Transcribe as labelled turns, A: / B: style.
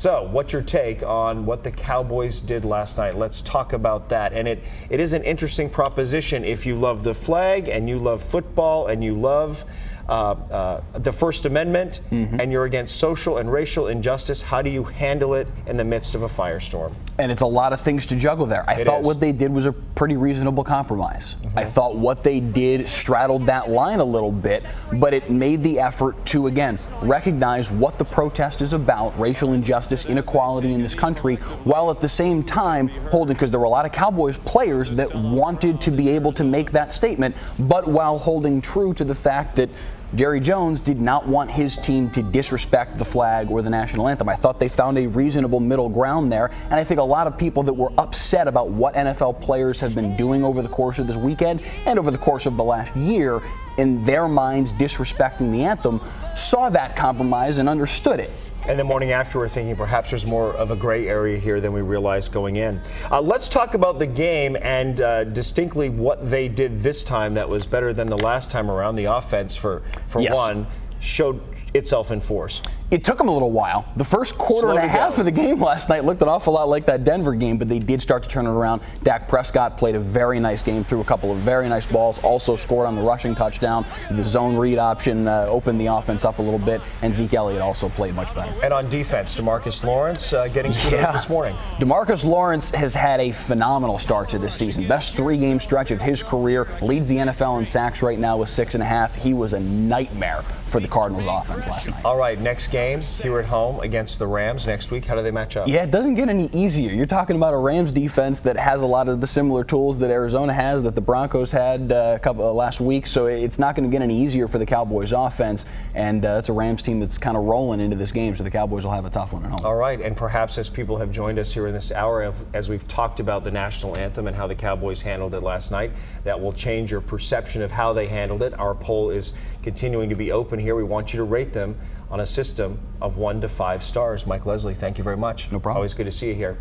A: So, what's your take on what the Cowboys did last night? Let's talk about that. And it is an interesting proposition if you love the flag and you love football and you love the First Amendment and you're against social and racial injustice. How do you handle it in the midst of a firestorm?
B: And it's a lot of things to juggle there. I thought what they did was a pretty reasonable compromise. I thought what they did straddled that line a little bit, but it made the effort to, again, recognize what the protest is about, racial injustice, inequality in this country, while at the same time holding, because there were a lot of Cowboys players that wanted to be able to make that statement, but while holding true to the fact that Jerry Jones did not want his team to disrespect the flag or the national anthem. I thought they found a reasonable middle ground there, and I think a lot of people that were upset about what NFL players have been doing over the course of this weekend and over the course of the last year, in their minds disrespecting the anthem, saw that compromise and understood it.
A: And the morning after, we're thinking perhaps there's more of a gray area here than we realized going in. Let's talk about the game and distinctly what they did this time that was better than the last time around. The offense, for one, showed itself in force.
B: It took them a little while. The first quarter and a half of the game last night looked an awful lot like that Denver game, but they did start to turn it around. Dak Prescott played a very nice game, threw a couple of very nice balls, also scored on the rushing touchdown. The zone read option opened the offense up a little bit, and Zeke Elliott also played much better.
A: And on defense, Demarcus Lawrence getting kudos this morning.
B: Demarcus Lawrence has had a phenomenal start to this season. Best three-game stretch of his career. Leads the NFL in sacks right now with 6.5. He was a nightmare for the Cardinals offense last night.
A: All right, next game here at home against the Rams next week. How do they match up?
B: Yeah, it doesn't get any easier. You're talking about a Rams defense that has a lot of the similar tools that Arizona has, that the Broncos had last week, so it's not going to get any easier for the Cowboys offense, and it's a Rams team that's kind of rolling into this game, so the Cowboys will have a tough one at home.
A: All right, and perhaps as people have joined us here in this hour, as we've talked about the national anthem and how the Cowboys handled it last night, that will change your perception of how they handled it. Our poll is continuing to be open here. We want you to rate them on a system of 1 to 5 stars. Mike Leslie, thank you very much.
B: No problem.
A: Always good to see you here.